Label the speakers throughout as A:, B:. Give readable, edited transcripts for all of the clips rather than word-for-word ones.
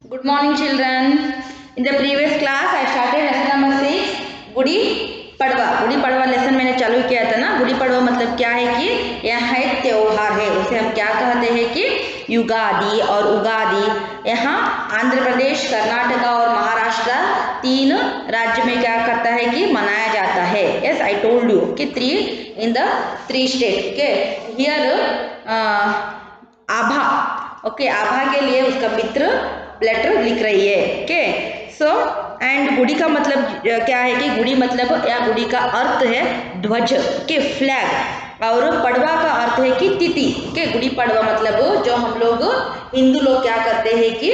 A: Good morning, children. In the previous class, I started lesson number 6, Gudi Padwa. Gudi Padwa lesson मैंने चालू किया था ना। गुड़ी पड़वा मतलब क्या है कि यह एक त्योहार है, उसे हम क्या कहते हैं कि युगादि और उगादि। यहाँ आंध्र प्रदेश, कर्नाटका और महाराष्ट्र तीन राज्य में क्या करता है कि मनाया जाता है। यस, आई टोल्ड यू कि 3 in the 3 states. Okay, here Abha, okay, Abha के लिए उसका मित्र लेटर लिख रही है। ओके, सो एंड गुड़ी का मतलब क्या है कि गुड़ी मतलब या गुड़ी का अर्थ है ध्वज के फ्लैग, और पड़वा का अर्थ है कि तिथि के। गुड़ी पड़वा मतलब जो हम लोग हिंदू लोग क्या करते हैं कि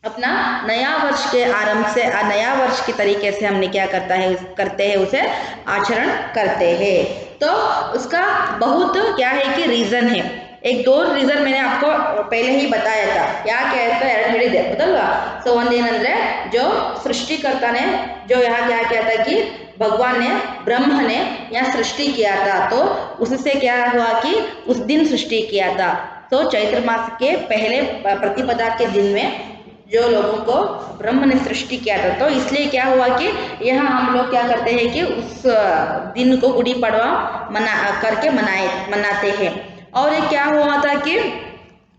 A: अपना नया वर्ष के आरंभ से नया वर्ष के तरीके से हमने क्या करते हैं उसे आचरण करते हैं। तो उसका बहुत क्या है कि रीजन है। एक दो रीजन मैंने आपको पहले ही बताया था। ಯಾಕೆ ಅಂತ ಎರಡು ಹೇಳಿದೆ ಹೌದಲ್ವಾ? ಸೊ ಒಂದೇನಂದ್ರೆ जो सृष्टिकर्ता ने जो यहाँ क्या किया था कि भगवान ने ब्रह्म ने यहाँ सृष्टि किया था, तो उससे क्या हुआ कि उस दिन सृष्टि किया था। तो चैत्र मास के पहले प्रतिपदा के दिन में जो लोगों को ब्रह्म ने सृष्टि किया था, तो इसलिए क्या हुआ कि यहाँ हम लोग क्या करते हैं कि उस दिन को गुड़ी पड़वा मनाते हैं। और ये क्या हुआ था कि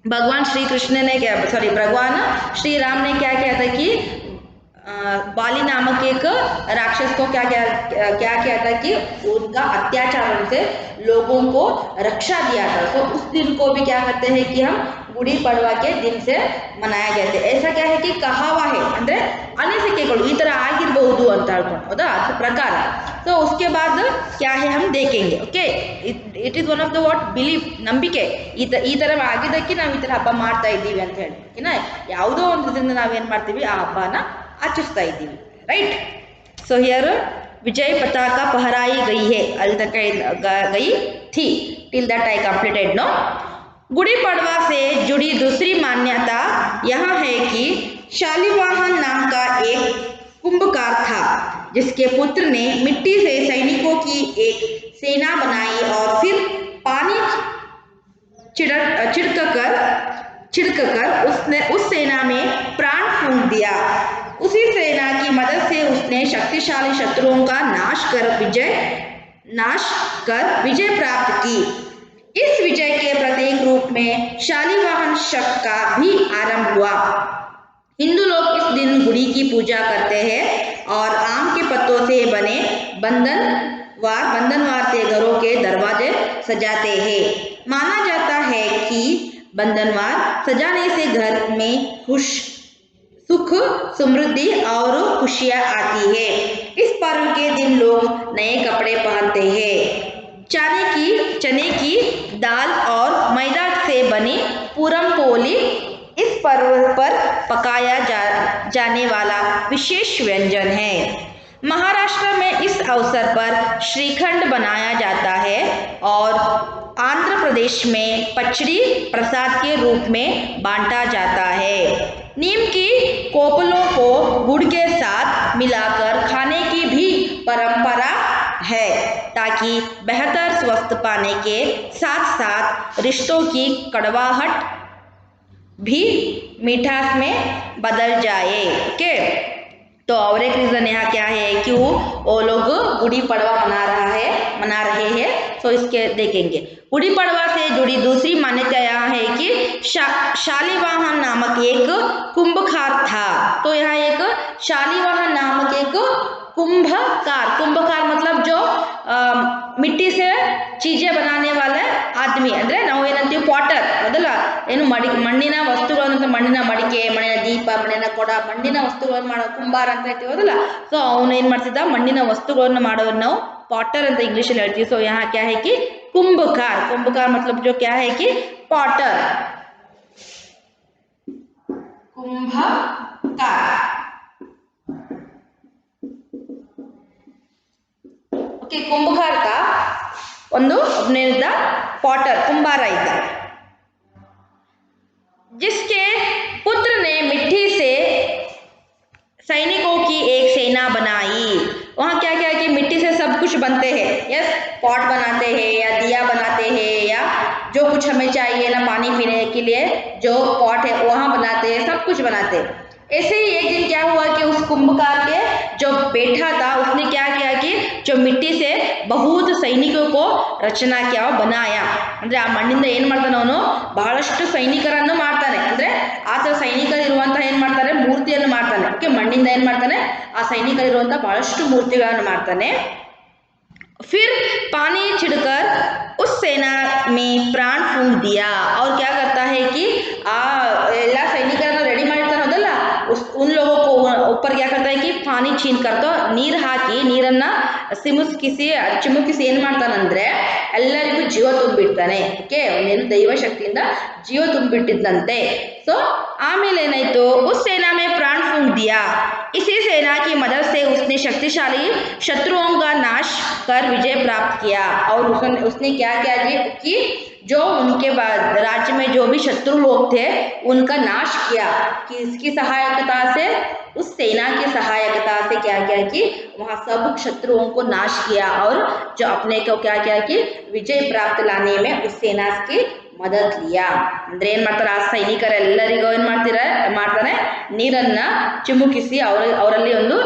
A: भगवान श्री कृष्ण ने भगवान श्री राम ने क्या किया था कि बाली नामक एक राक्षस को क्या किया था कि उनका अत्याचार से लोगों को रक्षा दिया था। तो उस दिन को भी क्या करते हैं कि हम गुड़ी पड़वा के दिन से मनाया जाते हैं। ऐसा क्या है कि कहावा है ಅಂದ್ರೆ ಅನಿಸಿಕೆಗಳು ಈ ತರ ಆಗಿರಬಹುದು ಅಂತ ಹೇಳ್ಕೊಂಡು ಹೌದಾ, ಅದ್ರ ಪ್ರಕಾರ। तो उसके बाद क्या है हम देखेंगे। Okay, it is one of the what belief, ನಂಬಿಕೆ। ಈ ತರ ಆಗಿದ್ದಕ್ಕೆ ನಾವು ಈ ತರ ಹಬ್ಬ ಮಾಡ್ತಾ ಇದ್ದೀವಿ ಅಂತ ಹೇಳಿ ಯಾವುದೋ ಒಂದು ಇದರಿಂದ ನಾವೇನ್ ಮಾಡ್ತೀವಿ ಆ ಹಬ್ಬನ आचरिस्ता इದ್ದೀವಿ, राइट। सो हियर विजय पताका फहराई गई है, अल तक गई थी, till that I completed no. Gudi Padwa से जुड़ी दूसरी मान्यता यह है कि शालिवाहन नाम का एक कुंभकार था, जिसके पुत्र ने मिट्टी से सैनिकों की एक सेना बनाई और फिर पानी छिड़ककर उसने उस सेना में प्राण फूंक दिया। उसी सेना की मदद से उसने शक्तिशाली शत्रुओं का नाश कर विजय प्राप्त की। इस विजय के प्रतीक रूप में शालिवाहन शक का भी आरंभ हुआ। हिंदू लोग इस दिन गुड़ी की पूजा करते हैं और आम के पत्तों से बने बंधनवार से घरों के दरवाजे सजाते हैं। माना जाता है कि बंधनवार सजाने से घर में सुख, समृद्धि और खुशियां आती है। इस पर्व के दिन लोग नए कपड़े पहनते हैं। चने की दाल और मैदा से बनी पूरम पोली इस पर्व पर पकाया जाने वाला विशेष व्यंजन है। महाराष्ट्र में इस अवसर पर श्रीखंड बनाया जाता है और आंध्र प्रदेश में पचड़ी प्रसाद के रूप में बांटा जाता है। नीम की कोपलों को गुड़ के साथ मिलाकर खाने की भी परंपरा है, ताकि बेहतर स्वास्थ्य पाने के साथ साथ रिश्तों की कड़वाहट भी मिठास में बदल जाए। ओके, तो और एक रीजन यहाँ क्या है कि वो लोग गुड़ी पड़वा मना रहे हैं। तो इसके देखेंगे। गुड़ी पड़वा से जुड़ी दूसरी मान्यता यहाँ है कि शालिवाहन नामक एक कुंभकार था। तो यहाँ एक शालिवाहन नामक एक कुंभकार मतलब जो मिट्टी से चीजें बनाने वाले आदमी, ಅಂದ್ರೆ ನಾವು ಏನಂತೀವಿ ಪಾಟರ್ ಅದಲ್ಲ, ಏನು ಮಣ್ಣಿನ ವಸ್ತುಗಳನ್ನು, ಮಣ್ಣಿನ ಮಡಿಕೆ, ಮಣ್ಣಿನ ದೀಪ, ಮಣ್ಣಿನ ಕೊಡ, ಮಣ್ಣಿನ ವಸ್ತುಗಳನ್ನು ಮಾಡೋ ಕುಂಬಾರ ಅಂತ ಹೇಳ್ತೀವಿ ಅದಲ್ಲ। ಸೊ ಅವನು ಏನ್ ಮಾಡ್ತಿದ್ದ, ಮಣ್ಣಿನ ವಸ್ತುಗಳನ್ನು ಮಾಡೋರು ನಾವು पॉटर ಅಂತ इंग्लिश में ಹೇಳ್ತೀವಿ। सो यहाँ क्या है कि कुंभकार मतलब जो क्या है कि पॉटर, कुंभकार। ओके, कुंभकार का ಒಂದು ಒಬ್ಬನಿದ್ದ पॉटर कुंभार इद्ದ, जिसके पुत्र ने मिट्टी से सैनिकों की एक सेना बनाई। वहाँ क्या क्या कि मिट्टी से सब कुछ बनते हैं। यस, पॉट बनाते हैं या दिया बनाते हैं या जो कुछ हमें चाहिए ना पानी पीने के लिए जो पॉट है वहाँ बनाते हैं, सब कुछ बनाते हैं। ऐसे ही एक दिन क्या हुआ कि उस कुंभकार के जो बैठा था उसने क्या किया कि जो मिट्टी से बहुत सैनिकों को रचना किया बनाया। ಅಂದ್ರೆ ಆ ಮಣ್ಣಿಂದ ಏನು ಮಾಡ್ತಾನೆ ಅವನು ಬಹಳಷ್ಟು ಸೈನಿಕರನ್ನು ಮಾಡ್ತಾನೆ। ಅಂದ್ರೆ ಆ ಥರ ಸೈನಿಕರಿರುವಂತಹ ಏನು ಮಾಡ್ತಾನೆ ಮೂರ್ತಿಯನ್ನು ಮಾಡ್ತಾನೆ। ಓಕೆ, ಮಣ್ಣಿಂದ ಏನು ಮಾಡ್ತಾನೆ ಆ ಸೈನಿಕರಿರುವಂತಹ ಬಹಳಷ್ಟು ಮೂರ್ತಿಗಳನ್ನು ಮಾಡ್ತಾನೆ। फिर पानी छिड़कर उस सेना में प्राण फूंक दिया। और क्या करता है कि ಎಲ್ಲ ಸೈನಿಕರನ್ನ ರೆಡಿ ಮಾಡಿರ್ತಾನೆ ಹೋದಲ್ಲ उन लोगों को ऊपर क्या करता है कि पानी छीन कर तो ನೀರು ಹಾಕಿ ನೀರನ್ನ ಚಿಮುಕಿಸಿ ಏನು ಮಾಡ್ತಾನಂದ್ರೆ ಎಲ್ಲರಿಗೂ ಜೀವ ತುಂಬಿಡ್ತಾನೆ। ಓಕೆ, ಅವನೇನು ದೈವ ಶಕ್ತಿಯಿಂದ ಜೀವ ತುಂಬಿಟ್ಟಿದ್ದಂತೆ। ಸೊ ಆಮೇಲೆ ಏನಾಯ್ತು उस सेना में प्राण फूंक दिया। इसी सेना की मदद से उसने शक्तिशाली शत्रुओं का नाश कर विजय प्राप्त किया। और उसने क्या किया कि जो उनके बाद राज्य में जो भी शत्रु लोग थे उनका नाश किया। कि इसकी सहायता से उस सेना की सहायता से क्या किया कि वहाँ सब शत्रुओं को नाश किया और जो अपने को क्या किया कि विजय प्राप्त लाने में उस सेना की मदद लिया। ಅಂದ್ರೆ ಏನು ಮಾಡ್ತಾರೆ ಆ ಸೈನಿಕರೆಲ್ಲರಿಗೂ ಏನು ಮಾಡ್ತಾನೆ ನೀರನ್ನ ಚಿಮುಕಿಸಿ ಅವರಲ್ಲಿ ಒಂದು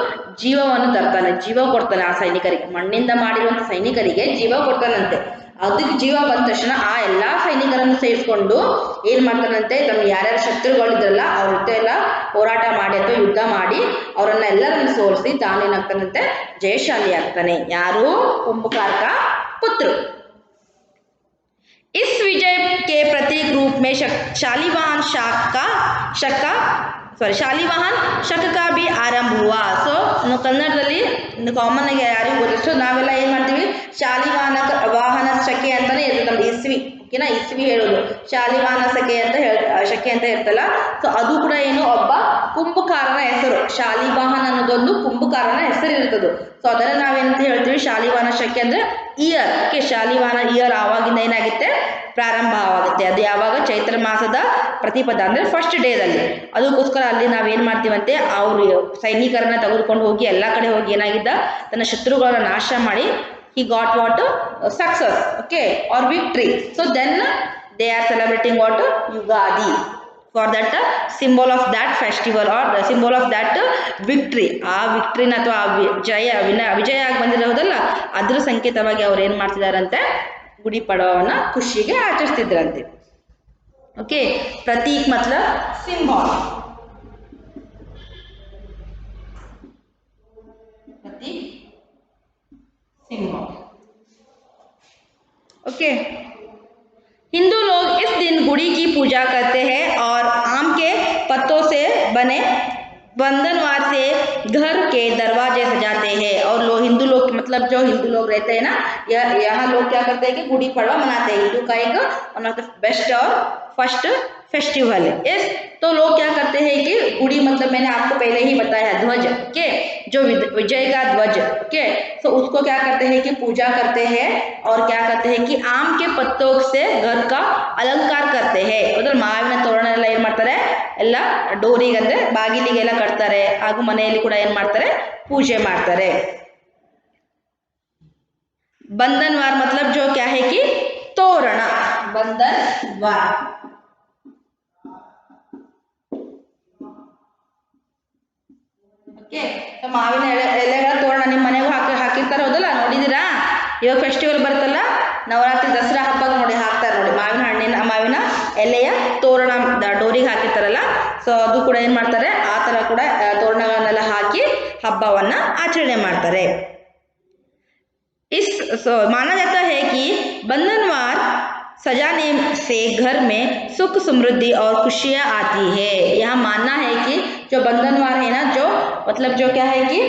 A: ಜೀವವನ್ನು ತರ್ತಾನೆ, ಜೀವ ಕೊಡ್ತಾನೆ ಆ ಸೈನಿಕರಿಗೆ। ಮಣ್ಣಿಂದ ಮಾಡಿರುವಂಥ ಸೈನಿಕರಿಗೆ ಜೀವ ಕೊಡ್ತಾನಂತೆ। ಅದಕ್ಕೆ ಜೀವ ಬಂದ ತಕ್ಷಣ ಆ ಎಲ್ಲ ಸೈನಿಕರನ್ನು ಸೇರಿಸ್ಕೊಂಡು ಏನು ಮಾಡ್ತಾನಂತೆ ತಮ್ಮ ಯಾರ್ಯಾರು ಶತ್ರುಗಳಿದ್ರಲ್ಲ ಅವ್ರ ಜೊತೆ ಎಲ್ಲ ಹೋರಾಟ ಮಾಡಿ ಅಥವಾ ಯುದ್ಧ ಮಾಡಿ ಅವರನ್ನ ಎಲ್ಲರನ್ನು ಸೋಲಿಸಿ ತಾನೇನಾಗ್ತಾನಂತೆ ಜಯಶಾಲಿ ಆಗ್ತಾನೆ। ಯಾರು ಕುಂಭಕಾರ ಪುತ್ರ। इस विजय के प्रतीक रूप में शालिवाहन शक का भी आरंभ हुआ। सो ಕನ್ನಡದಲ್ಲಿ ಕಾಮನ್ ಆಗಿ ಯಾರಿಗೂ ಗೊತ್ತಿಷ್ಟು ನಾವೆಲ್ಲ ಏನು ಮಾಡ್ತೀವಿ ವಾಹನ ಶಕೆ ಅಂತಾನೆ ಇರ್ತದೆ ನಮ್ದು ಇಸ್ವಿ। ಓಕೆನಾ, ಇಸ್ವಿ ಹೇಳೋದು ಶಾಲಿವಾಹನ ಶಕೆ ಅಂತ ಇರ್ತಲ್ಲ। ಸೊ ಅದು ಕೂಡ ಏನು ಒಬ್ಬ ಕುಂಭಕಾರನ ಹೆಸರು। ಶಾಲಿವಾಹನ ಅನ್ನೋದೊಂದು ಕುಂಭಕಾರನ ಹೆಸರು ಇರ್ತದೆ। ಸೊ ಅದನ್ನ ನಾವೇನಂತ ಹೇಳ್ತೀವಿ ಶಾಲಿವಾಹನ ಶಕೆ ಅಂದ್ರೆ ಇಯರ್। ಓಕೆ, ಶಾಲಿವಾಹನ ಇಯರ್ ಆವಾಗಿಂದ ಏನಾಗುತ್ತೆ ಪ್ರಾರಂಭವಾಗುತ್ತೆ। ಅದು ಯಾವಾಗ ಚೈತ್ರ ಮಾಸದ ಪ್ರತಿಪದ ಅಂದ್ರೆ ಫಸ್ಟ್ ಡೇದಲ್ಲಿ। ಅದಕ್ಕೋಸ್ಕರ ಅಲ್ಲಿ ನಾವೇನ್ ಮಾಡ್ತೀವಂತೆ ಅವರು ಸೈನಿಕರನ್ನ ತೆಗೆದುಕೊಂಡು ಹೋಗಿ ಎಲ್ಲ ಕಡೆ ಹೋಗಿ ಏನಾಗಿದ್ದ ತನ್ನ ಶತ್ರುಗಳನ್ನ ನಾಶ ಮಾಡಿ he got what success, okay, or victory. So then they are celebrating what Yugadi for that symbol of that festival or the symbol of that victory. ಆ ವಿಕ್ಟ್ರಿನ ಅಥವಾ ವಿಜಯ ಆಗಿ ಬಂದಿರೋದಲ್ಲ ಅದ್ರ ಸಂಕೇತವಾಗಿ ಅವ್ರು ಏನು ಮಾಡ್ತಿದಾರಂತೆ ಗುಡಿ ಪಡವನ್ನ ಖುಷಿಗೆ ಆಚರಿಸ್ತಿದ್ರಂತೆ। ओके, प्रतीक मतलब सिंबल। प्रतीक सिंबल। ओके, हिंदू लोग इस दिन गुड़ी की पूजा करते हैं और आम के पत्तों से बने बंधनवार से घर के दरवाजे सजाते हैं। और हिंदू लोग मतलब जो हिंदू लोग रहते हैं ना यहाँ लोग क्या करते हैं कि गुड़ी पड़वा मनाते हैं। हिंदू का एक वन ऑफ द बेस्ट और फर्स्ट फेस्टिवल है। यस, तो लोग क्या करते हैं कि गुड़ी मतलब मैंने आपको पहले ही बताया ध्वज के जो विजय का ध्वज के, तो उसको क्या करते हैं कि पूजा करते हैं और क्या करते हैं कि आम के पत्तों से घर का अलंकार करते हैं। मतलब ಮಾವಿನ ತೋರಣ ಎಲ್ಲ ಏನು ಮಾಡ್ತಾರೆ ಎಲ್ಲ ಡೋರಿಗೆ ಅಂದ್ರೆ ಬಾಗಿಲಿಗೆಲ್ಲ ಕಟ್ತಾರೆ ಹಾಗೂ ಮನೆಯಲ್ಲಿ ಕೂಡ ಏನು ಮಾಡ್ತಾರೆ पूजे ಮಾಡ್ತಾರೆ। बंधनवार मतलब जो क्या है कि तोरण, बंधनवार। ಓಕೆ, ಮಾವಿನ ಎಲೆಗಳ ತೋರಣ ನಿಮ್ಮ ಮನೆಗೂ ಹಾಕಿರ್ತಾರೆ ಹೌದಲ್ಲ, ನೋಡಿದ್ದೀರಾ? ಇವಾಗ ಫೆಸ್ಟಿವಲ್ ಬರುತ್ತಲ್ಲ ನವರಾತ್ರಿ ದಸರಾ ಹಬ್ಬಕ್ಕೆ ನೋಡಿ ಹಾಕ್ತಾರೆ ನೋಡಿ ಮಾವಿನ ಎಲೆಯ ತೋರಣ ಡೋರಿಗೆ ಹಾಕಿರ್ತಾರಲ್ಲ। ಸೊ ಅದು ಕೂಡ ಏನು ಮಾಡ್ತಾರೆ ಆ ಥರ ಕೂಡ ತೋರಣಗಳನ್ನೆಲ್ಲ ಹಾಕಿ ಹಬ್ಬವನ್ನ ಆಚರಣೆ ಮಾಡ್ತಾರೆ। माना जाता है कि बंधनवार सजाने से घर में सुख समृद्धि और खुशियाँ आती है। यहाँ मानना है कि जो बंधनवार है ना जो मतलब जो क्या है कि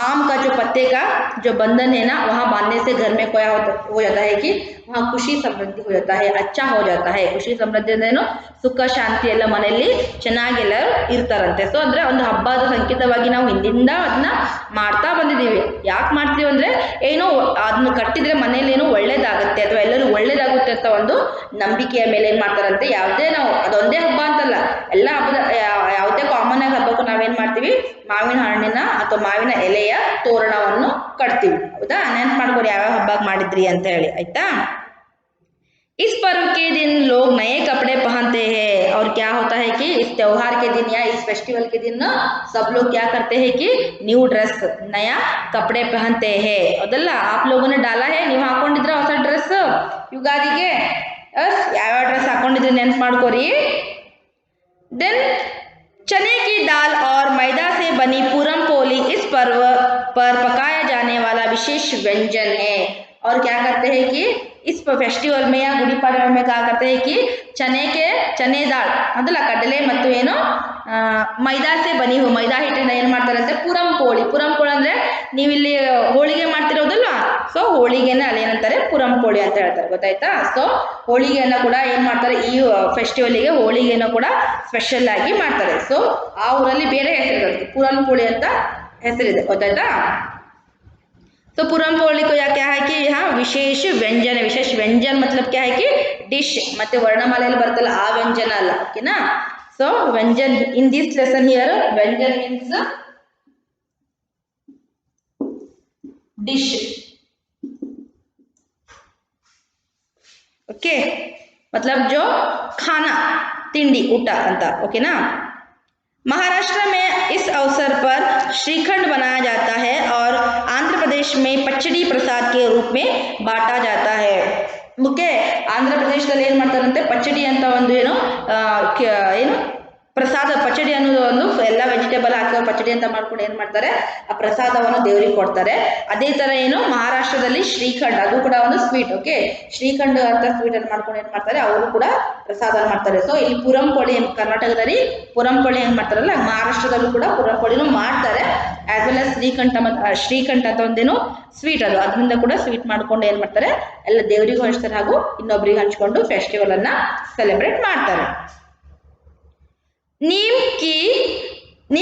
A: आम का जो पत्ते का जो बंधन है ना वहाँ बांधने से घर में क्या हो जाता है कि वहाँ खुशी समृद्धि हो जाता है, अच्छा हो जाता है। ಖುಷಿ ಸಮೃದ್ಧಿ ಅಂದ್ರೇನು ಸುಖ ಶಾಂತಿ ಎಲ್ಲ ಮನೆಯಲ್ಲಿ ಚೆನ್ನಾಗೆಲ್ಲ ಇರ್ತಾರಂತೆ। ಸೊ ಅಂದ್ರೆ ಒಂದು ಹಬ್ಬದ ಸಂಕೇತವಾಗಿ ನಾವು ಹಿಂದಿಂದ ಅದನ್ನ ಮಾಡ್ತಾ ಬಂದಿದ್ದೀವಿ। ಯಾಕೆ ಮಾಡ್ತೀವಿ ಅಂದ್ರೆ ಏನೋ ಅದನ್ನ ಕಟ್ಟಿದ್ರೆ ಮನೆಯಲ್ಲಿ ಏನೋ ಒಳ್ಳೇದಾಗುತ್ತೆ ಅಥವಾ ಎಲ್ಲರೂ ಒಳ್ಳೇದಾಗುತ್ತೆ ಅಂತ ಒಂದು ನಂಬಿಕೆಯ ಮೇಲೆ ಏನು ಮಾಡ್ತಾರಂತೆ। ಯಾವುದೇ ನಾವು ಅದೊಂದೇ ಹಬ್ಬ ಅಂತಲ್ಲ, ಎಲ್ಲ ಹಬ್ಬದ ಯಾವುದೇ ಕಾಮನ್ ಆಗಿ ಹಬ್ಬಕ್ಕೂ ನಾವೇನು ಮಾಡ್ತೀವಿ ಮಾವಿನ ಹಣ್ಣಿನ ಅಥವಾ ಮಾವಿನ ಎಲೆಯ ತೋರಣವನ್ನು ಕಟ್ತೀವಿ। ಹೌದಾ? ನೆನ್ಪು ಮಾಡ್ಕೊಡಿ ಯಾವ್ಯಾವ ಹಬ್ಬ ಮಾಡಿದ್ರಿ ಅಂತ ಹೇಳಿ, ಆಯ್ತಾ? इस पर्व के दिन लोग नए कपड़े पहनते हैं और क्या होता है कि इस त्योहार के दिन या इस फेस्टिवल के दिन ना सब लोग क्या करते हैं कि न्यू ड्रेस नया कपड़े पहनते हैं ಅದಲ್ಲ आप लोगों ने डाला है ನೀವು ಹಾಕೊಂಡಿದ್ರ ಹೊಸ ಡ್ರೆಸ್ ಯುಗಾದಿಗೆ ಯಾವ ಡ್ರೆಸ್ ಹಾಕೊಂಡಿದ್ರೆ ನೆನಪು ಮಾಡ್ಕೋರಿ देन चने की दाल और मैदा से बनी पूरम पोली इस पर्व पर पकाया जाने वाला विशेष व्यंजन है और क्या करते हैं कि इस फेस्टिवल में या गुड़ी पाड़वा में क्या करते हैं कि चने दाल ಅದಲ್ಲ ಕಡಲೆ ಮತ್ತು ಏನು ಮೈದಾ से बनी हो ಮೈದಾ ಹಿಟ್ಟಿನ ಏನು ಮಾಡ್ತಾರಂತೆ ಪುರಂ ಪೋಳಿ ಅಂದ್ರೆ ನೀವು ಇಲ್ಲಿ ಹೋಳಿಗೆ ಮಾಡ್ತಿರೋದಲ್ವಾ ಸೊ ಹೋಳಿಗೆನ ಅಲ್ಲಿ ಏನಂತಾರೆ ಪುರಂ ಪೋಳಿ ಅಂತ ಹೇಳ್ತಾರೆ ಗೊತ್ತಾಯ್ತಾ ಸೊ ಹೋಳಿಗೆಯನ್ನ ಕೂಡ ಏನು ಮಾಡ್ತಾರೆ ಈ ಫೆಸ್ಟಿವಲ್ಗೆ ಹೋಳಿಗೆನ ಕೂಡ ಸ್ಪೆಷಲ್ ಆಗಿ ಮಾಡ್ತಾರೆ ಸೊ ಆ ಊರಲ್ಲಿ ಬೇರೆ ಹೆಸರಿದೆ ಪುರಂ ಪೋಳಿ ಅಂತ ಹೆಸರಿದೆ ಗೊತ್ತಾಯ್ತಾ तो पूरम पोली को या क्या है कि यहाँ विशेष व्यंजन मतलब क्या है कि डिश मत वर्णमाले बरतल आ व्यंजन अಲ್ಲ ओकेना सो व्यंजन इन दिस लेसन हियर व्यंजन मीन्स डिश ओके मतलब जो खाना तिंडी ऊटा अंत ओकेना महाराष्ट्र में इस अवसर पर श्रीखंड बनाया जाता है और आंध्र प्रदेश में पचड़ी प्रसाद के रूप में बांटा जाता है ओके आंध्र प्रदेशದಲ್ಲಿ ಏನು ಮಾಡ್ತಾರಂತೆ ಪಚಡಿ ಅಂತ ಒಂದು ಏನು ಪ್ರಸಾದ ಪಚಡಿ ಅನ್ನೋದು ಒಂದು ಎಲ್ಲ ವೆಜಿಟೇಬಲ್ ಹಾಕೋ ಪಚಡಿ ಅಂತ ಮಾಡ್ಕೊಂಡು ಏನು ಮಾಡ್ತಾರೆ ಆ ಪ್ರಸಾದವನ್ನು ದೇವರಿಗೆ ಕೊಡ್ತಾರೆ ಅದೇ ತರ ಏನು ಮಹಾರಾಷ್ಟ್ರದಲ್ಲಿ ಶ್ರೀಖಂಡ್ ಅದು ಕೂಡ ಒಂದು ಸ್ವೀಟ್ ಓಕೆ ಶ್ರೀಖಂಡ್ ಅಂತ ಸ್ವೀಟ್ ಅನ್ನು ಮಾಡ್ಕೊಂಡು ಏನು ಮಾಡ್ತಾರೆ ಅವರು ಕೂಡ ಪ್ರಸಾದ ಮಾಡ್ತಾರೆ ಸೊ ಇಲ್ಲಿ ಪುರಂಪೊಳಿ ಕರ್ನಾಟಕದಲ್ಲಿ ಪುರಂಪೊಳಿ ಏನು ಮಾಡ್ತಾರಲ್ಲ ಮಹಾರಾಷ್ಟ್ರದಲ್ಲೂ ಕೂಡ ಪುರಂಪೊಳಿನೂ ಮಾಡ್ತಾರೆ ಆಸ್ ವೆಲ್ ಆಸ್ ಶ್ರೀಖಂಡ್ ಅಂತ ಒಂದೇನು ಸ್ವೀಟ್ ಅದು ಅದರಿಂದ ಕೂಡ ಸ್ವೀಟ್ ಮಾಡ್ಕೊಂಡು ಏನು ಮಾಡ್ತಾರೆ ಎಲ್ಲ ದೇವರಿಗೂ ಹಂಚ್ತಾರೆ ಹಾಗೂ ಇನ್ನೊಬ್ಬರಿಗೆ ಹಂಚ್ಕೊಂಡು ಫೆಸ್ಟಿವಲ್ ಅನ್ನ ಸೆಲೆಬ್ರೇಟ್ ಮಾಡ್ತಾರೆ नीम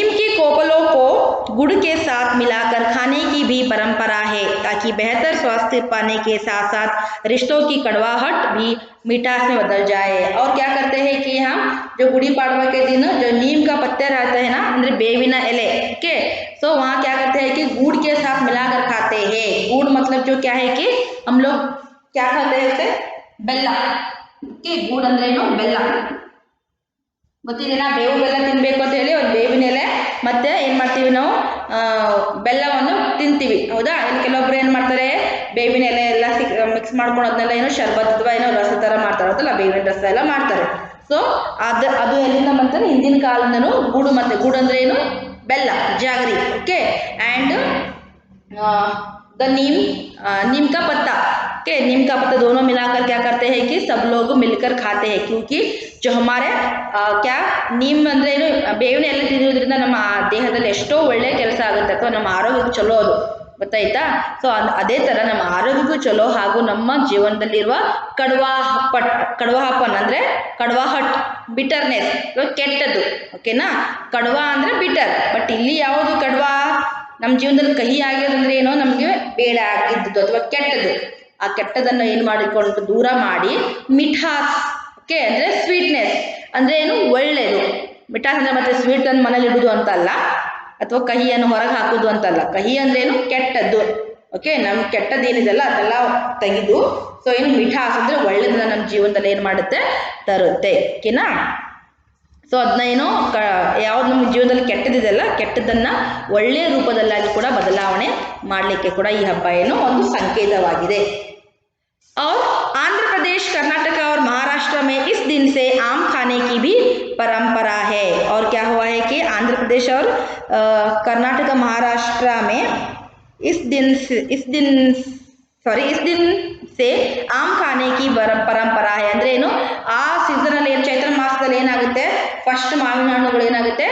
A: की कोपलों को गुड़ के साथ मिलाकर खाने की भी परंपरा है ताकि बेहतर स्वास्थ्य पाने के साथ साथ रिश्तों की कड़वाहट भी मिठास में बदल जाए और क्या करते हैं कि हम जो गुड़ी पाड़वा के दिन जो नीम का पत्ते रहते हैं ना अंदर बेविना एले ओके सो वहाँ क्या करते हैं कि गुड़ के साथ मिलाकर खाते हैं गुड़ मतलब जो क्या है कि हम लोग क्या खाते हैं उसे बेल्ला ओके गुड़ अंदर बेल्ला ಗೊತ್ತಿದೆನಾ ಬೇವು ಬೆಲ್ಲ ತಿನ್ನಬೇಕು ಅಂತ ಹೇಳಿ ಒಂದು ಬೇವಿನ ಎಲೆ ಮತ್ತೆ ಏನು ಮಾಡ್ತೀವಿ ನಾವು ಬೆಲ್ಲವನ್ನು ತಿಂತೀವಿ ಹೌದಾ ಇನ್ನು ಕೆಲವೊಬ್ರು ಏನು ಮಾಡ್ತಾರೆ ಬೇವಿನ ಎಲೆ ಎಲ್ಲ ಮಿಕ್ಸ್ ಮಾಡ್ಕೊಂಡು ಅದನ್ನೆಲ್ಲ ಏನೋ ಶರ್ಬತ್ ಅಥವಾ ಏನೋ ರಸ ಥರ ಮಾಡ್ತಾರೆ ಹೌದಲ್ಲ ಬೇವಿನ ರಸ ಎಲ್ಲ ಮಾಡ್ತಾರೆ ಸೊ ಅದು ಎಲ್ಲಿಂದ ಬಂತಾರೆ ಹಿಂದಿನ ಕಾಲದಿಂದನೂ ಗೂಡು ಮತ್ತೆ ಗೂಡು ಅಂದರೆ ಏನು ಬೆಲ್ಲ ಜಾಗರಿ ಓಕೆ ಆ್ಯಂಡ್ द नीम का पत्ता के नीम का पत्ता दोनों मिलाकर क्या करते हैं कि सब लोग मिलकर खाते हैं क्योंकि जो हमारे क्या नीम ಅಂದರೆ ಏನು ಬೇವಿನ ಎಲೆ ತಿನ್ನೋದ್ರಿಂದ ನಮ್ಮ ದೇಹದಲ್ಲಿ ಎಷ್ಟೋ ಒಳ್ಳೆ ಕೆಲಸ ಆಗುತ್ತೆ ಅಥವಾ ನಮ್ಮ ಆರೋಗ್ಯಕ್ಕೆ ಚಲೋ ಅದು ಗೊತ್ತಾಯ್ತಾ ಸೊ ಅದೇ ಥರ ನಮ್ಮ ಆರೋಗ್ಯಕ್ಕೂ ಚಲೋ ಹಾಗೂ ನಮ್ಮ ಜೀವನದಲ್ಲಿರುವ ಕಡ್ವಾಹಪನ್ ಅಂದರೆ ಕಡ್ವಾಹಟ್ ಬಿಟರ್ನೆಸ್ ಕೆಟ್ಟದ್ದು ಓಕೆನಾ ಕಡ್ವಾ ಅಂದರೆ ಬಿಟರ್ ಬಟ್ ಇಲ್ಲಿ ಯಾವುದು ಕಡ್ವಾ ನಮ್ಮ ಜೀವನದಲ್ಲಿ ಕಹಿ ಆಗಿರೋದಂದ್ರೆ ಏನೋ ನಮಗೆ ಬೇಡ ಆಗಿದ್ದು ಅಥವಾ ಕೆಟ್ಟದ್ದು ಆ ಕೆಟ್ಟದನ್ನು ಏನು ಮಾಡಿಕೊಂಡು ದೂರ ಮಾಡಿ ಮಿಠಾಸ್ ಓಕೆ ಅಂದರೆ ಸ್ವೀಟ್ನೆಸ್ ಅಂದರೆ ಏನು ಒಳ್ಳೆಯದು ಮಿಠಾಸ್ ಅಂದರೆ ಮತ್ತೆ ಸ್ವೀಟ್ ಅನ್ನು ಮನೇಲಿ ಇಡೋದು ಅಂತಲ್ಲ ಅಥವಾ ಕಹಿಯನ್ನು ಹೊರಗೆ ಹಾಕೋದು ಅಂತಲ್ಲ ಕಹಿ ಅಂದ್ರೆ ಏನು ಕೆಟ್ಟದ್ದು ಓಕೆ ನಮ್ಮ ಕೆಟ್ಟದ್ದೇನಿದೆಲ್ಲ ಅದೆಲ್ಲ ತೆಗೆದು ಸೊ ಏನು ಮಿಠಾಸ್ ಅಂದರೆ ಒಳ್ಳೆಯದನ್ನ ನಮ್ಮ ಜೀವನದಲ್ಲಿ ಏನು ಮಾಡುತ್ತೆ ತರುತ್ತೆ ಓಕೆನಾ ಸೊ ಅದನ್ನ ಏನೋ ಯಾವ್ದು ನಮ್ಮ ಜೀವನದಲ್ಲಿ ಕೆಟ್ಟದಿದೆಯಲ್ಲ ಕೆಟ್ಟದನ್ನು ಒಳ್ಳೆಯ ರೂಪದಲ್ಲಾಗಿ ಕೂಡ ಬದಲಾವಣೆ ಮಾಡಲಿಕ್ಕೆ ಕೂಡ ಈ ಹಬ್ಬ ಏನೋ ಒಂದು ಸಂಕೇತವಾಗಿದೆ और आंध्र प्रदेश कर्नाटक और महाराष्ट्र में इस दिन से आम खाने की भी परंपरा है और क्या हुआ है कि आंध्र प्रदेश और कर्नाटक महाराष्ट्र में इस दिन से आम खाने की परंपरा है ಅಂದರೆ ಏನು ಆ ಸೀಸನಲ್ಲಿ ಏನು ಚೈತ್ರ ಮಾಸದಲ್ಲಿ ಏನಾಗುತ್ತೆ ಫಸ್ಟ್ ಮಾವಿನ ಹಣ್ಣುಗಳು ಏನಾಗುತ್ತೆ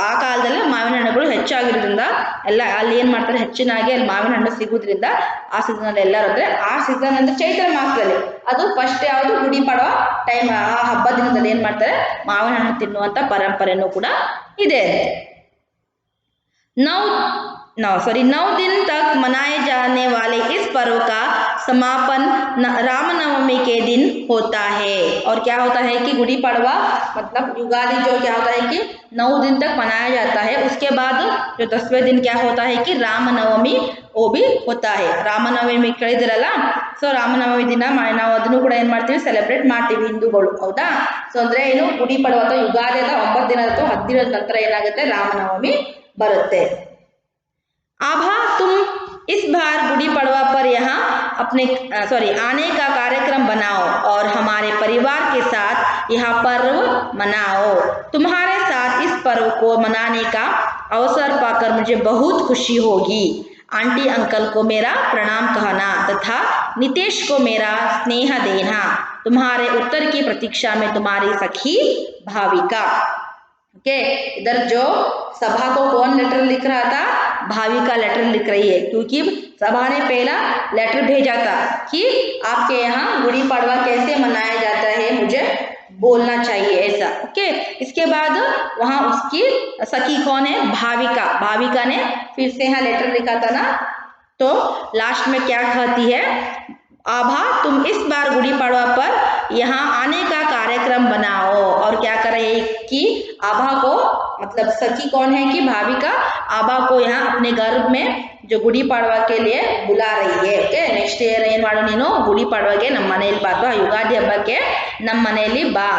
A: ಆ ಕಾಲದಲ್ಲಿ ಮಾವಿನ ಹಣ್ಣುಗಳು ಹೆಚ್ಚಾಗಿರೋದ್ರಿಂದ ಎಲ್ಲ ಅಲ್ಲಿ ಏನು ಮಾಡ್ತಾರೆ ಹೆಚ್ಚಿನಾಗಿ ಅಲ್ಲಿ ಮಾವಿನ ಹಣ್ಣು ಸಿಗೋದ್ರಿಂದ ಆ ಸೀಸನಲ್ಲಿ ಎಲ್ಲರೂ ಅಂದರೆ ಆ ಸೀಸನ್ ಅಂದರೆ ಚೈತ್ರ ಮಾಸದಲ್ಲಿ ಅದು ಫಸ್ಟ್ ಯಾವುದು ಗುಡಿ ಪಾಡವ ಟೈಮ್ ಆ ಹಬ್ಬ ದಿನದಲ್ಲಿ ಏನು ಮಾಡ್ತಾರೆ ಮಾವಿನ ಹಣ್ಣು ತಿನ್ನುವಂಥ ಪರಂಪರೆನೂ ಕೂಡ ಇದೆ 9 दिन तक मनाए जाने वाले इस पर्व का समापन रामनवमी के दिन होता है। और क्या होता है कि गुड़ी पड़वा मतलब युगादि जो क्या होता है कि 9 दिन तक मनाया जाता है। उसके बाद जो 10वें दिन क्या होता है कि रामनवमी वो भी होता है। ರಾಮನವಮಿ ಕೇಳಿದಿರಲ್ಲ, ಸೊ ರಾಮನವಮಿ ದಿನ ನಾವು ಅದನ್ನು ಕೂಡ ಏನ್ ಮಾಡ್ತೀವಿ, ಸೆಲೆಬ್ರೇಟ್ ಮಾಡ್ತೀವಿ ಹಿಂದೂಗಳು, ಹೌದಾ. ಸೊ ಅಂದ್ರೆ ಏನು, ಗುಡಿ ಪಡವ ಅಥವಾ ಯುಗಾದಿದ 9 ದಿನ ಅಥವಾ 10 ದಿನದ ನಂತರ ಏನಾಗುತ್ತೆ, ರಾಮನವಮಿ ಬರುತ್ತೆ. आभा तुम इस बार गुड़ी पड़वा पर यहाँ आने का कार्यक्रम बनाओ और हमारे परिवार के साथ यह पर्व मनाओ. तुम्हारे साथ इस पर्व को मनाने का अवसर पाकर मुझे बहुत खुशी होगी. आंटी अंकल को मेरा प्रणाम कहना तथा नितेश को मेरा स्नेह देना. तुम्हारे उत्तर की प्रतीक्षा में तुम्हारी सखी भाविका. ओके, इधर जो सभा को कौन लेटर लिख रहा था, भाविका लेटर लिख रही है, क्योंकि सभा ने पहला लेटर भेजा था कि आपके यहाँ गुड़ी पड़वा कैसे मनाया जाता है, मुझे बोलना चाहिए ऐसा. ओके, इसके बाद वहां उसकी सखी कौन है, भाविका. भाविका ने फिर से यहाँ लेटर लिखा था ना, तो लास्ट में क्या कहती है, आभा तुम इस बार गुड़ी पड़वा पर यहाँ आने का कार्यक्रम बनाओ. और क्या कर रहे हैं कि आभा को, मतलब सखी कौन है कि भाविका, आभा को यहाँ अपने घर में जो गुड़ी पड़वा के लिए बुला रही है. ओके, नेक्स्ट ईयर ಏನ್ ಮಾಡು ನೀನು, ಗುಡಿ ಪಡವಾಗೆ ನಮ್ಮ ಮನೆಯಲ್ಲಿ ಬಾ, ಅಥವಾ ಯುಗಾದಿ ಹಬ್ಬಕ್ಕೆ ನಮ್ಮ ಮನೆಯಲ್ಲಿ ಬಾ.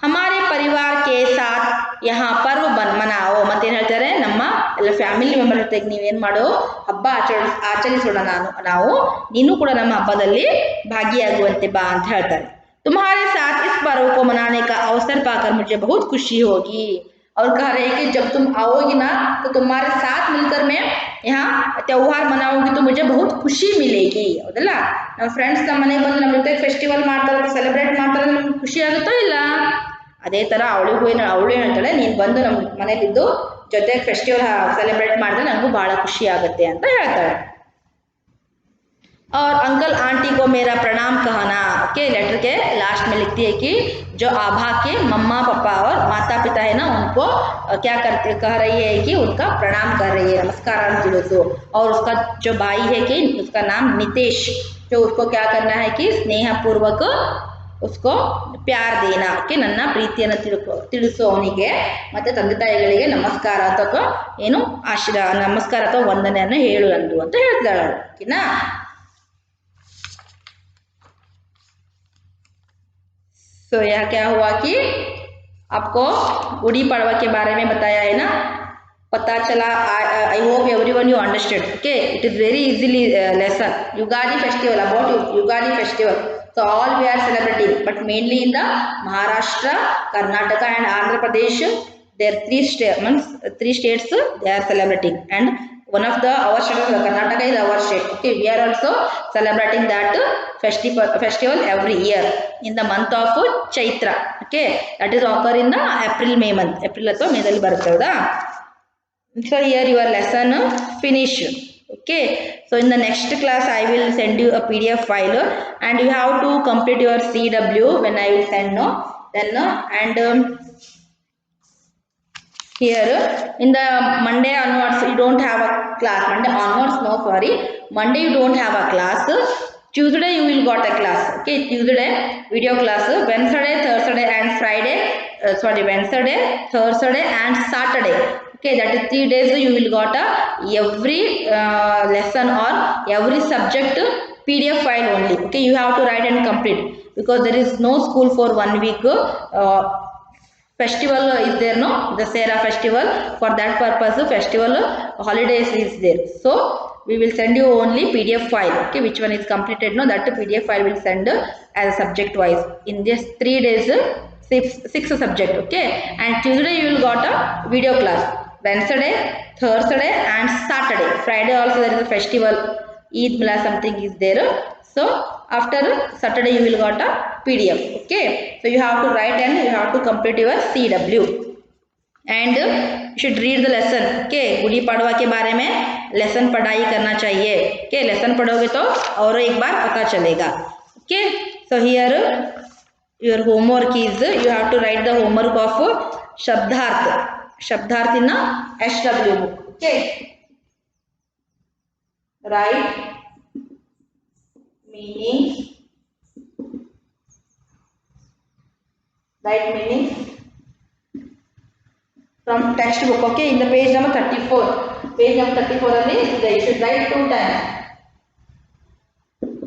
A: हमारे परिवार के साथ यहाँ पर्व मनाओ. ಮತ್ತೇನು ಹೇಳ್ತಾರೆ, ನಮ್ಮ ಎಲ್ಲ ಫ್ಯಾಮಿಲಿ ಮೆಂಬರ್ ಜೊತೆಗೆ ನೀವೇನ್ ಮಾಡು, ಹಬ್ಬ ಆಚರಿಸೋಣ, ನಾವು ನೀನು ಕೂಡ ನಮ್ಮ ಹಬ್ಬದಲ್ಲಿ ಭಾಗಿಯಾಗುವಂತೆ ಬಾ ಅಂತ ಹೇಳ್ತಾರೆ. तुम्हारे साथ इस पर्व को मनाने का अवसर पाकर मुझे बहुत खुशी होगी. और कह रहे हैं कि जब तुम आओगी ना, तो तुम्हारे साथ मिलकर मैं यहाँ त्योहार मनाऊंगी, तो मुझे बहुत खुशी मिलेगी. ಹೌದಲ್ಲ, ನಮ್ಮ ಫ್ರೆಂಡ್ಸ್ ನಮ್ಮ ಮನೆಗೆ ಬಂದು ನಮ್ಮ ಜೊತೆ ಫೆಸ್ಟಿವಲ್ ಮಾಡ್ತಾರೆ, ಸೆಲೆಬ್ರೇಟ್ ಮಾಡ್ತಾರೆ, ನಮ್ಗೆ ಖುಷಿ ಆಗುತ್ತೋ ಇಲ್ಲ. ಅದೇ ತರ ಅವಳು ಹೇಳ್ತಾಳೆ, ನೀನು ಬಂದು ನಮ್ಮ ಮನೇಲಿದ್ದು ಜೊತೆಗೆ ಫೆಸ್ಟಿವಲ್ ಸೆಲೆಬ್ರೇಟ್ ಮಾಡಿದ್ರೆ ನನಗೂ ಬಹಳ ಖುಷಿ ಆಗುತ್ತೆ ಅಂತ ಹೇಳ್ತಾಳೆ. और अंकल आंटी को मेरा प्रणाम कहना. ओके, लेटर के लास्ट में लिखती है कि जो आभा के मम्मा पापा और माता पिता है ना, उनको क्या कह रही है कि उनका प्रणाम कर रही है, नमस्कार ತಿಳಿಸು. और उसका जो भाई है कि उसका नाम नितेश, जो उसको क्या करना है कि स्नेह पूर्वक उसको प्यार देना. ओके, ನನ್ನ ಪ್ರೀತಿಯನ್ನು ತಿಳಿಸು ಅವನಿಗೆ, ಮತ್ತೆ ತಂದೆ ತಾಯಿಗಳಿಗೆ ನಮಸ್ಕಾರ ಅಥವಾ ಏನು ನಮಸ್ಕಾರ ಅಥವಾ ವಂದನೆಯನ್ನು ಹೇಳು ಅಂದು ಅಂತ ಹೇಳ್ತಿದ್ದಾಳೆ. ಓಕೆನಾ. तो यह क्या हुआ कि आपको गुड़ी पड़वा के बारे में बताया है ना, पता चला. I hope everyone you understand. Okay, it is very easily lesson. Yugadi festival, about Yugadi festival. So all we are celebrating, but mainly in the Maharashtra, Karnataka and Andhra Pradesh, there are three states they are celebrating, and one of our state, Karnataka, is our state. Okay, we are also celebrating that festival every year in the month of Chaitra. Okay, that is occur in the April-May month. April ಅಥವಾ ಮೇದಲ್ಲಿ ಬರುತ್ತೆ, ಹೌದಾ. So here your lesson finish. Okay, so in the next class I will send you a PDF file and you have to complete your CW when I will send, no, then and here in the Monday onwards you don't have a class. Monday onwards, no, sorry, Monday you don't have a class. Tuesday you will got a class. Okay, Tuesday video class. Wednesday, Thursday and Friday, Wednesday, Thursday and Saturday. Okay, that is 3 days you will got every lesson or every subject PDF file only. Okay, you have to write and complete, because there is no school for 1 week. Festival is there, no, the Sera festival. For that purpose festival holidays is there, so we will send you only PDF file. Okay, which one is completed, no, that PDF file will send as subject wise. In this 3 days 6 subject. Okay, and Tuesday you will got a video class. Wednesday, Thursday and Saturday. Friday also there is a festival, Eid Mila something is there. So after Saturday you will got a PDF. Okay, so you have to write and you have to complete your CW and you should read the lesson. Okay, Gudi Padwa के बारे में lesson पढ़ाई करना चाहिए. Okay, lesson पढ़ोगे तो और एक बार पता चलेगा. Okay, so here your homework is you have to write the homework of शब्दार्थ in SW book. Okay, write meanings. Write meanings from textbook. Okay, in the page number 34. Page number 34 ಅಲ್ಲಿ you should write 2 times.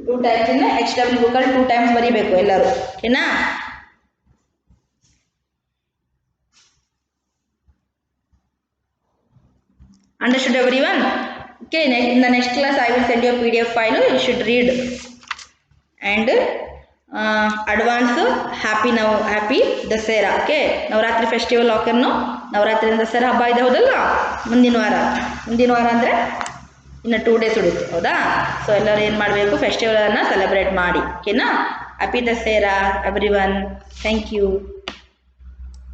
A: 2 times in HW book ಅಲ್ಲಿ 2 times ಬರಿಬೇಕು ಎಲ್ಲರೂ. ಓಕೆನಾ? Understood everyone? Okay, in the next class I will send you a PDF file. You should read and advance happy Dasera. Okay, Navratri festival occurno. Navratri and Dasera ಹಬ್ಬ ಇದೆ ಹೌದಲ್ಲ ಮುಂದಿನ ವಾರ ಅಂದರೆ ಇನ್ನು 2 days ಉಳಿತು ಹೌದಾ. ಸೊ ಎಲ್ಲರೂ ಏನು ಮಾಡಬೇಕು, ಫೆಸ್ಟಿವಲನ್ನು ಸೆಲೆಬ್ರೇಟ್ ಮಾಡಿ. ಓಕೆನಾ? Happy Dasara everyone. Thank you.